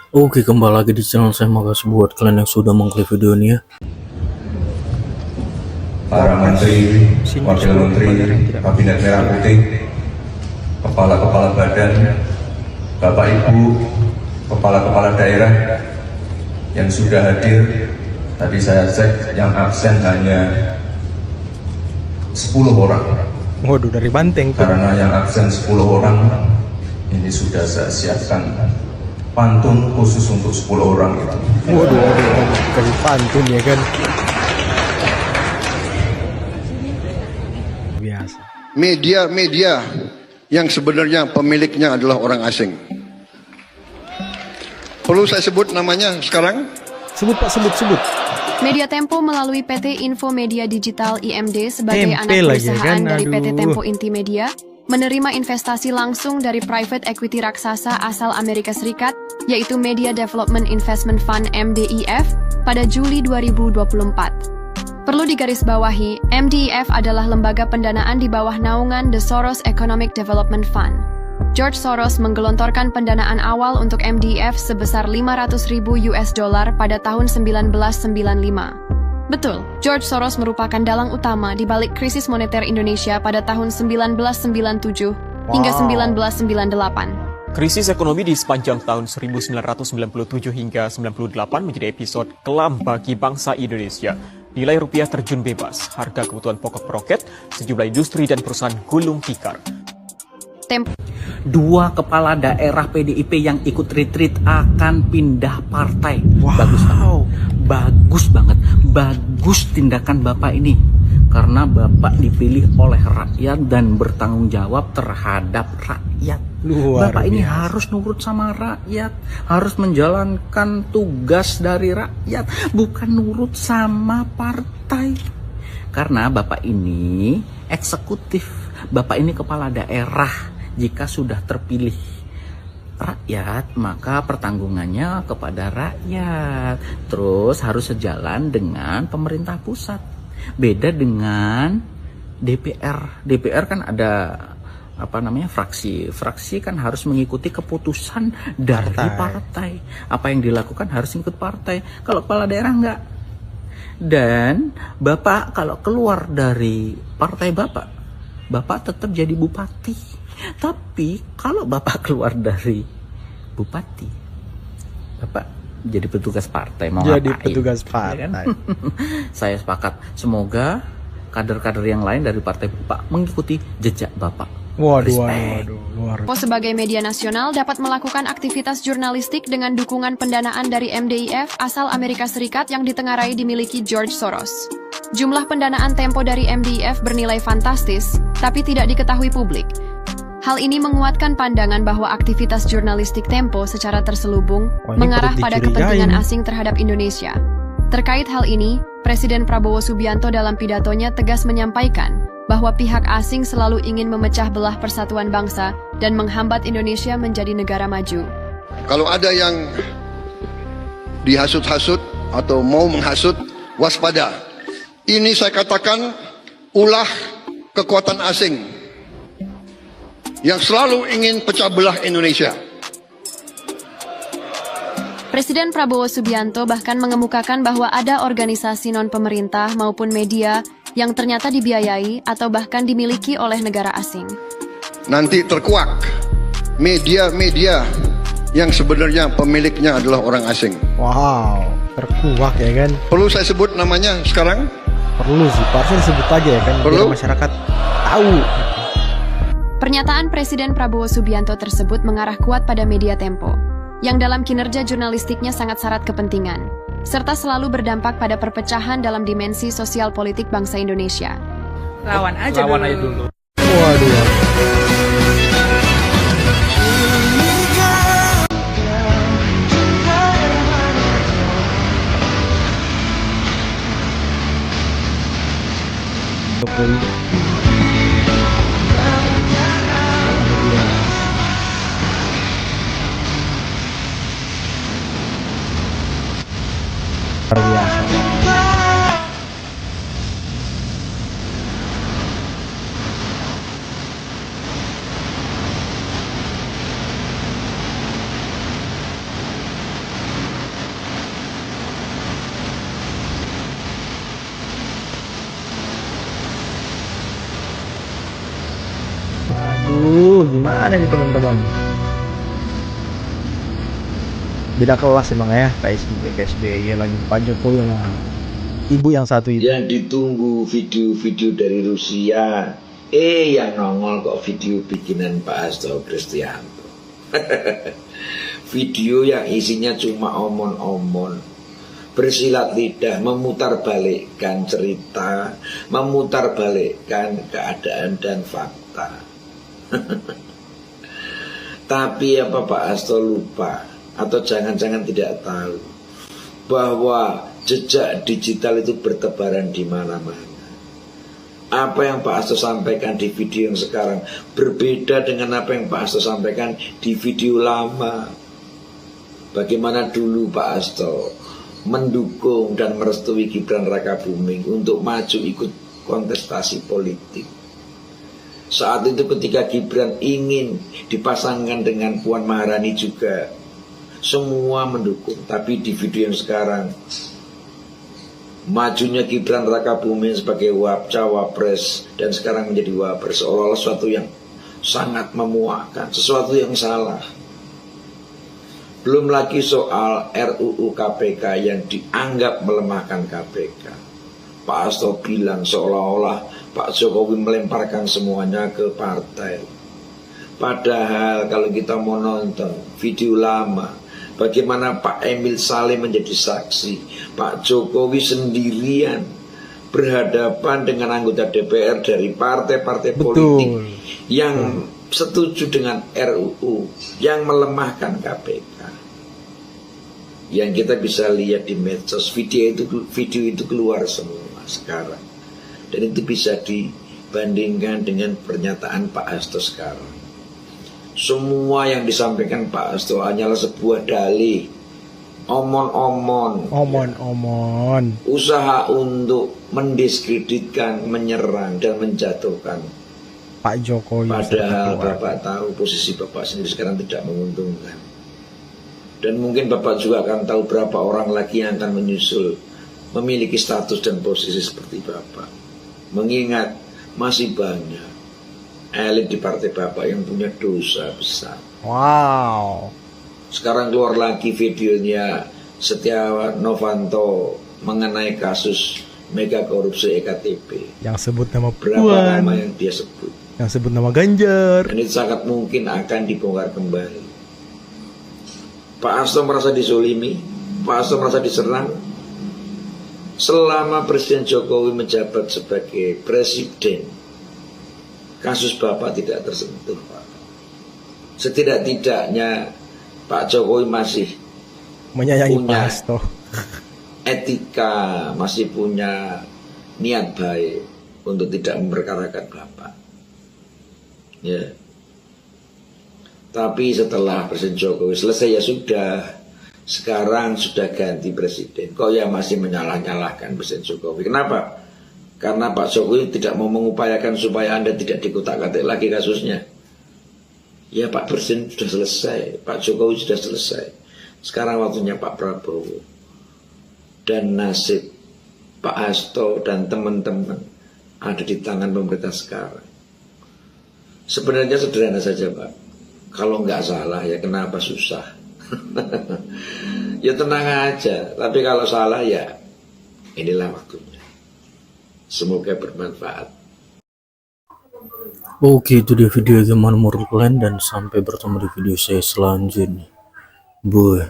Oke, kembali lagi di channel saya. Makasih buat kalian yang sudah mengklik video ini ya. Para menteri, wakil menteri, kabinet merah putih, kepala-kepala badan, bapak ibu, kepala-kepala daerah yang sudah hadir. Tadi saya cek yang absen hanya 10 orang. Waduh, dari Banteng tuh. Karena yang absen 10 orang ini sudah saya siapkan pantun khusus untuk 10 orang itu. Waduh, kasih pantun ya kan. Biasa. Media-media yang sebenarnya pemiliknya adalah orang asing. Perlu saya sebut namanya sekarang? Sebut Pak, sebut. Media Tempo melalui PT Infomedia Digital IMD sebagai Tempe anak lagi, perusahaan kan? dari PT Aduh. Tempo Intimedia menerima investasi langsung dari private equity raksasa asal Amerika Serikat, yaitu Media Development Investment Fund (MDIF) pada Juli 2024. Perlu digarisbawahi, MDIF adalah lembaga pendanaan di bawah naungan The Soros Economic Development Fund. George Soros menggelontorkan pendanaan awal untuk MDIF sebesar $500.000 pada tahun 1995. Betul, George Soros merupakan dalang utama di balik krisis moneter Indonesia pada tahun 1997 hingga 1998. Krisis ekonomi di sepanjang tahun 1997 hingga 98 menjadi episode kelam bagi bangsa Indonesia. Nilai rupiah terjun bebas, harga kebutuhan pokok meroket, sejumlah industri dan perusahaan gulung tikar. Tempo Dua kepala daerah PDIP yang ikut retreat akan pindah partai. Wow. Bagus tindakan Bapak ini. Karena Bapak dipilih oleh rakyat dan bertanggung jawab terhadap rakyat. Luar Bapak ini biasa. harus nurut sama rakyat, harus menjalankan tugas dari rakyat, bukan nurut sama partai. Karena Bapak ini eksekutif, Bapak ini kepala daerah. Jika sudah terpilih rakyat, maka pertanggungannya kepada rakyat. Terus harus sejalan dengan pemerintah pusat. Beda dengan DPR. DPR kan ada fraksi. Fraksi kan harus mengikuti keputusan dari partai. Apa yang dilakukan harus ikut partai. Kalau kepala daerah enggak. Dan Bapak kalau keluar dari partai Bapak tetap jadi bupati. Tapi kalau Bapak keluar dari bupati, Bapak jadi petugas partai. Mau Jadi ngapain? petugas Ya kan? partai. Saya sepakat. Semoga kader-kader yang lain dari partai Bapak mengikuti jejak Bapak. Waduh, Respect. luar. sebagai media nasional dapat melakukan aktivitas jurnalistik dengan dukungan pendanaan dari MDIF asal Amerika Serikat yang ditengarai dimiliki George Soros. Jumlah pendanaan Tempo dari MDIF bernilai fantastis, tapi tidak diketahui publik. Hal ini menguatkan pandangan bahwa aktivitas jurnalistik Tempo secara terselubung Wah, ini mengarah patut pada dicurigai kepentingan ini. asing terhadap Indonesia. Terkait hal ini, Presiden Prabowo Subianto dalam pidatonya tegas menyampaikan bahwa pihak asing selalu ingin memecah belah persatuan bangsa dan menghambat Indonesia menjadi negara maju. Kalau ada yang dihasut-hasut atau mau menghasut, waspada. Ini saya katakan ulah kekuatan asing yang selalu ingin pecah belah Indonesia. Presiden Prabowo Subianto bahkan mengemukakan bahwa ada organisasi non-pemerintah maupun media yang ternyata dibiayai atau bahkan dimiliki oleh negara asing. Nanti terkuak media-media yang sebenarnya pemiliknya adalah orang asing. Wow, terkuak ya kan. Perlu saya sebut namanya sekarang? Perlu sih, harusnya disebut aja ya kan. Perlu? Biar masyarakat tahu. Pernyataan Presiden Prabowo Subianto tersebut mengarah kuat pada media Tempo, yang dalam kinerja jurnalistiknya sangat syarat kepentingan, serta selalu berdampak pada perpecahan dalam dimensi sosial politik bangsa Indonesia. Lawan aja dulu. Waduh. Jokowi. Luar biasa. gimana nih teman-teman? Beda kelas emang ya, Pak SBY lagi Pak Jokowi lah. Ibu yang satu itu. Yang ditunggu video-video dari Rusia, yang nongol kok video bikinan Pak Hasto Kristianto. Video yang isinya cuma omon-omon, bersilat lidah, memutarbalikkan cerita, memutarbalikkan keadaan dan fakta. Tapi apa Pak Hasto lupa atau jangan-jangan tidak tahu bahwa jejak digital itu bertebaran di mana-mana. Apa yang Pak Hasto sampaikan di video yang sekarang berbeda dengan apa yang Pak Hasto sampaikan di video lama. Bagaimana dulu Pak Hasto mendukung dan merestui Gibran Rakabuming untuk maju ikut kontestasi politik. Saat itu ketika Gibran ingin dipasangkan dengan Puan Maharani juga, semua mendukung. Tapi di video yang sekarang, majunya Gibran Rakabuming sebagai cawapres dan sekarang menjadi wapres seolah-olah sesuatu yang sangat memuakkan, sesuatu yang salah. Belum lagi soal RUU KPK yang dianggap melemahkan KPK. Pak Hasto bilang seolah-olah Pak Jokowi melemparkan semuanya ke partai. Padahal kalau kita mau nonton video lama, bagaimana Pak Emil Salim menjadi saksi, Pak Jokowi sendirian berhadapan dengan anggota DPR dari partai-partai politik yang setuju dengan RUU yang melemahkan KPK. Yang kita bisa lihat di medsos, video itu keluar semua sekarang. Dan itu bisa dibandingkan dengan pernyataan Pak Hasto sekarang. Semua yang disampaikan Pak Hasto hanyalah sebuah dalih, omon-omon, usaha untuk mendiskreditkan, menyerang dan menjatuhkan Pak Jokowi. Padahal Bapak tahu posisi Bapak sendiri sekarang tidak menguntungkan. Dan mungkin Bapak juga akan tahu berapa orang lagi yang akan menyusul memiliki status dan posisi seperti Bapak. Mengingat masih banyak elit di partai Bapak yang punya dosa besar. Wow. Sekarang keluar lagi videonya Setia Novanto mengenai kasus mega korupsi EKTP. Yang sebut nama berapa Puan, nama yang dia sebut. yang sebut nama Ganjar. Dan itu sangat mungkin akan dibongkar kembali. Pak Hasto merasa dizolimi, Pak Hasto merasa diserang. Selama Presiden Jokowi menjabat sebagai presiden, kasus Bapak tidak tersentuh, Pak. Setidak-tidaknya Pak Jokowi masih Menyayangi Pak punya Hasto. etika, masih punya niat baik untuk tidak memperkarakan Bapak. Ya. Tapi setelah Presiden Jokowi selesai ya sudah, sekarang sudah ganti presiden. Kok ya masih menyalah-nyalahkan Presiden Jokowi? Kenapa? Karena Pak Jokowi tidak mau mengupayakan supaya Anda tidak dikutak-katik lagi kasusnya. Ya Pak Presiden sudah selesai, Pak Jokowi sudah selesai. Sekarang waktunya Pak Prabowo. Dan nasib Pak Hasto dan teman-teman ada di tangan pemerintah sekarang. Sebenarnya sederhana saja Pak. Kalau nggak salah ya kenapa susah? Ya tenang aja. Tapi kalau salah ya inilah waktunya. Semoga bermanfaat. Oke, itu dia video gimana menurut kalian, dan sampai bertemu di video saya selanjutnya. Bye.